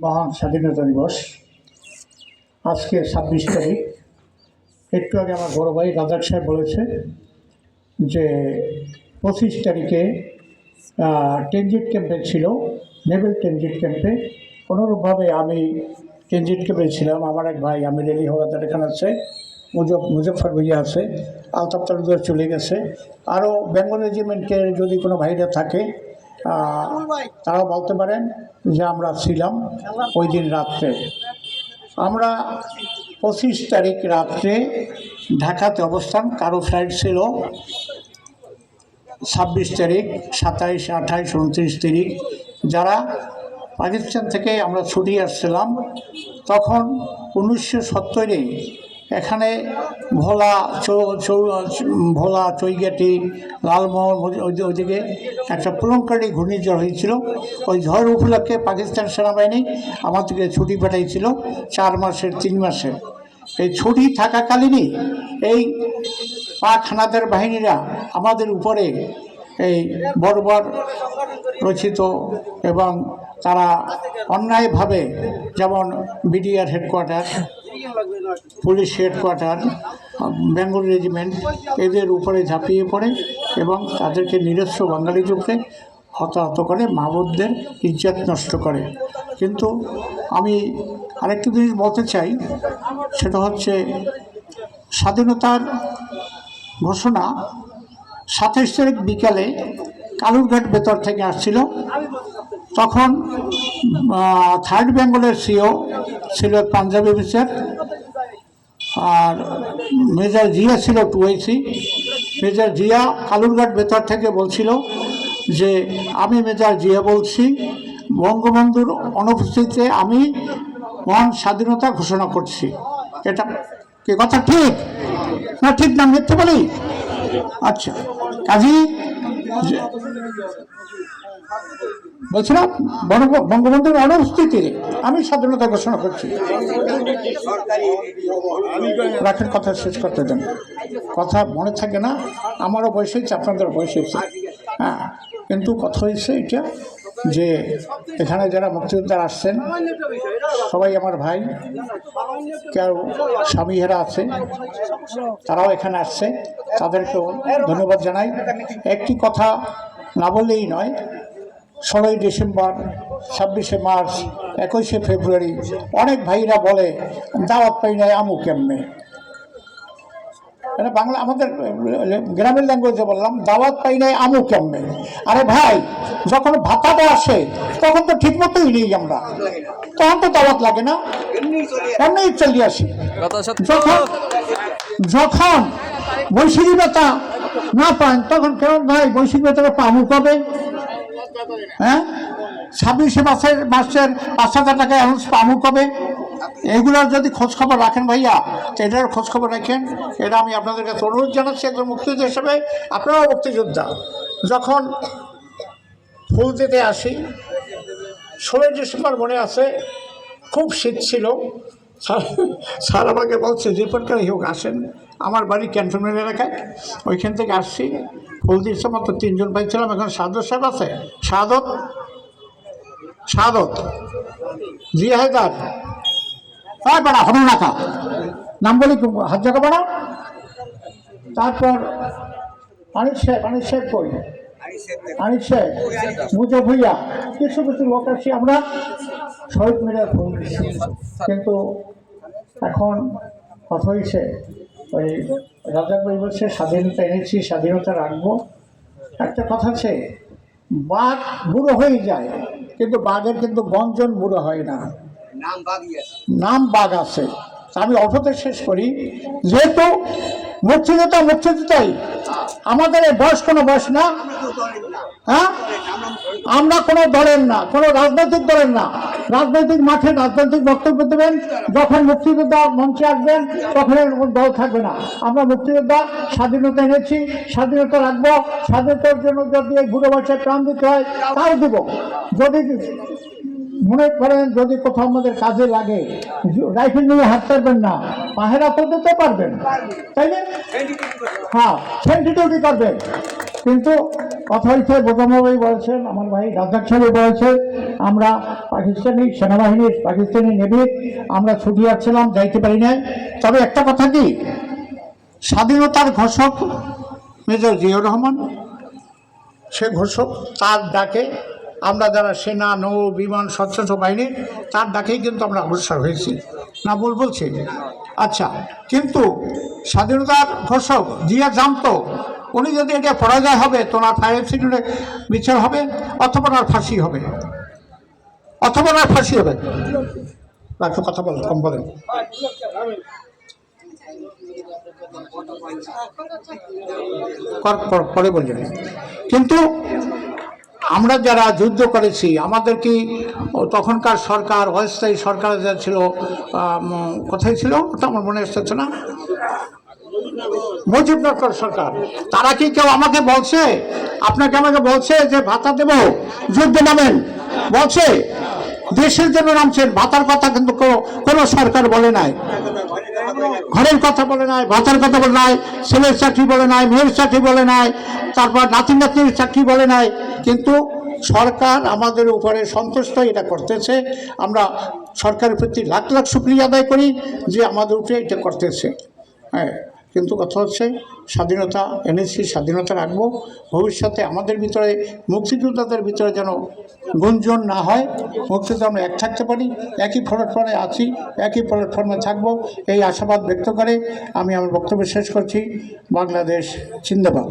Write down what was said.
মহান স্বাধীনতা দিবস আজকে ২৬ তারিখ। একটু আগে আমার বড় ভাই রাজাক সাহেব বলেছে যে ২৫ তারিখে ট্রেনজিট ক্যাম্পে ছিল, নেভেল ট্রেনজিট ক্যাম্পে। অনুরূপভাবে আমি ট্রেনজিট ক্যাম্পে ছিলাম। আমার এক ভাই আমির আলী হওয়াদার এখানে আছে, মুজফ্ফর ভাইয়া আছে, আলতাফ তালুকদার চলে গেছে। আরও বেঙ্গল রেজিমেন্টের যদি কোনো ভাইরা থাকে তারাও বলতে পারেন যে আমরা ছিলাম ওই দিন রাত্রে। আমরা ২৫ তারিখ রাত্রে ঢাকাতে অবস্থান, কারো ফ্লাইট ছিল ২৬ তারিখ, ২৭, ২৮, ২৯ তারিখ। যারা পাকিস্তান থেকে আমরা ছুটি আসছিলাম তখন ১৯৭০-এ এখানে ভোলা চৈগাটি লালমোহন ওইদিকে একটা প্রলঙ্কারী ঘূর্ণিঝড় হয়েছিল। ওই ঝড় উপলক্ষে পাকিস্তান সেনাবাহিনী আমাদেরকে ছুটি পাঠাইছিল ৪ মাসের ৩ মাসের। এই ছুটি থাকাকালীনই এই পাক হানাদার বাহিনীরা আমাদের উপরে এই বর্বর রচিত এবং তারা অন্যায়ভাবে, যেমন BDR headquarter, police headquarter, Bengal regiment, এদের উপরে ঝাঁপিয়ে পড়ে এবং তাদেরকে নিরস্ত্র বাঙালির উপরে হতাহত করে, মাহবুবদের ইজ্জত নষ্ট করে। কিন্তু আমি আরেকটি জিনিস বলতে চাই, সেটা হচ্ছে স্বাধীনতার ঘোষণা ২৭ তারিখ বিকালে কালুরঘাট ভেতর থেকে আসছিল। তখন 3rd বেঙ্গলের সিও ছিল পাঞ্জাবি অফিসার, আর মেজর জিয়া ছিল 2AC। মেজর জিয়া কালুরঘাট ভেতর থেকে বলছিল যে আমি মেজর জিয়া বলছি, বঙ্গবন্ধুর অনুপস্থিতিতে আমি মহান স্বাধীনতা ঘোষণা করছি। এটা কি কথা ঠিক না? ঠিক না মিথ্যে বলি? আচ্ছা, কাজী বলছিলাম বঙ্গবন্ধুর অনুপস্থিতিতে আমি স্বাধীনতা ঘোষণা করছি। রাখেন, কথা শেষ করতে দেন, কথা মনে থাকে না। আমারও বয়স হয়েছে, আপনাদের বয়স হয়েছে, হ্যাঁ। কিন্তু কথা হয়েছে এটা যে এখানে যারা মুক্তিযোদ্ধারা আসছেন সবাই আমার ভাই, কেউ স্বামীহারা আছে, তারাও এখানে আসছে, তাদেরকেও ধন্যবাদ জানাই। একটি কথা না বললেই নয়, 16ই ডিসেম্বর, 26শে মার্চ, 21শে ফেব্রুয়ারি অনেক ভাইরা বলে দাওয়াত পাই নাই আমু কেমনে। এটা বাংলা, আমাদের গ্রামের ল্যাঙ্গুয়েজে বললাম দাওয়াত পাই নাই আমু কেমনে। আরে ভাই, যখন ভাতাটা আসে তখন তো ঠিক মতোই নেই আমরা, তখন তো দাওয়াত লাগে না, এমনি চলিয়ে আসি। যখন বৈশাখী ভাতা না পান তখন কেমন ভাই বৈশাখী ভাতাটা পামু কবে? হ্যাঁ, 26শে মাসের 5,000 টাকা অ্যানাউন্স পামু কবে? এগুলোর যদি খোঁজখবর রাখেন ভাইয়া, তো এটার খোঁজখবর রাখেন। এটা আমি আপনাদের কাছে অনুরোধ জানাচ্ছি, একজন মুক্তিযোদ্ধা হিসেবে। আপনারাও মুক্তিযোদ্ধা। যখন ফুল দিতে আসি 16ই ডিসেম্বর মনে আছে, খুব শীত ছিল। স্যার আমাকে বলছে যে প্রকার হোক আসেন, আমার বাড়ি ক্যান্টনমেন্ট এলাকায়, ওইখান থেকে আসছি। ফুল দিচ্ছে মাত্র 3 জন পাইছিলাম। এখন শাহাদত সাহেব আছে, শাহাদত জি হায়দার, হ্যাঁ বাড়া হলো নাকা নাম বলি, হাত জায়গা বাড়া। তারপর আনিস সাহেব কই, আনিস সাহেব, মুজা ভুইয়া, কিছু কিছু লোক আসি, আমরা শহীদ মিনার ফুল দিচ্ছি। কিন্তু এখন কথা হয়েছে, ওই রাজাক ভাই বলছে স্বাধীনতা এনেছি, স্বাধীনতা রাখবো। একটা কথা আছে, বাঘ বুড়ো হয়ে যায় কিন্তু বাঘের কিন্তু গঞ্জন বুড়ো হয় না, নাম বাঘ আছে। আমি অল্পতে শেষ করি, যেহেতু মুক্তিযোদ্ধাই আমাদের এই বয়স কোনো বয়স না, হ্যাঁ, আমরা কোনো দলের না, কোনো রাজনৈতিক দলের না। রাজনৈতিক মাঠে রাজনৈতিক বক্তব্য দেবেন, যখন মুক্তিযোদ্ধা মঞ্চে আসবেন তখন দল থাকবে না। আমরা মুক্তিযোদ্ধা, স্বাধীনতা এনেছি, স্বাধীনতা রাখবো। স্বাধীনতার জন্য যদি এই বুড়ো বয়সে প্রাণ দিতে হয় তাও দেব। যদি মনে করেন যদি কোথাও আমাদের কাজে লাগে, রাইফেল নিয়ে হাত পারবেন না, পাহারা তো দিতে পারবেন, তাই না? হ্যাঁ, সেন্টি ডিউটি করবেন। কিন্তু কথা হচ্ছে বোঝামাবাই বলেছেন, আমার ভাই রাজ্জাক সাহেব বলেছে, আমরা পাকিস্তানি সেনাবাহিনীর, পাকিস্তানি নেভির আমরা ছুটি আসছিলাম, যাইতে পারি নাই। তবে একটা কথা কি, স্বাধীনতার ঘোষক মেজর জিয়াউর রহমান, সে ঘোষক, তার ডাকে আমরা যারা সেনা, নৌ, বিমান, সশস্ত্র বাহিনী, তার ডাকেই কিন্তু আমরা অগ্রসর হয়েছি, না ভুল বলছি? আচ্ছা, কিন্তু স্বাধীনতার ঘোষক জিয়া জানতো উনি যদি এটা পরাজয় হবে তো ওনার ফায়ার অ্যাক্সিডেন্টে বিচার হবে, অথবা ওনার ফাঁসি হবে, অথবা ওনার ফাঁসি হবে। একটু কথা বলেন, কম বলেন। পরে বলবেন। কিন্তু আমরা যারা যুদ্ধ করেছি, আমাদের কি তখনকার সরকার, অস্থায়ী সরকার যা ছিল, কোথায় ছিল ওটা আমার মনে আসছে না, মুজিবনগর সরকার, তারা কি কেউ আমাকে বলছে, আপনাকে আমাকে বলছে যে ভাতা দেব, যুদ্ধ নামেন? বলছে? দেশের জন্য নামছেন, ভাতার কথা কিন্তু কোনো সরকার বলে নাই, ঘরের কথা বলে নাই, ভাতার কথা বলে নাই, ছেলের চাকরি বলে নাই, মেয়ের চাকরি বলে নাই, তারপর নাতি নাতনির চাকরি বলে নাই। কিন্তু সরকার আমাদের উপরে সন্তুষ্ট, এটা করতেছে। আমরা সরকারের প্রতি লাখ লাখ শুকরিয়া আদায় করি যে আমাদের উপরে এটা করতেছে। হ্যাঁ, কিন্তু কথা হচ্ছে স্বাধীনতা এনেছি, স্বাধীনতা রাখবো। ভবিষ্যতে আমাদের ভিতরে, মুক্তিযোদ্ধাদের ভিতরে যেন গুঞ্জন না হয়, মুক্তিতে আমরা এক থাকতে পারি, একই প্ল্যাটফর্মে আছি, একই প্ল্যাটফর্মে থাকবো, এই আশাবাদ ব্যক্ত করে আমি আমার বক্তব্য শেষ করছি। বাংলাদেশ জিন্দাবাদ।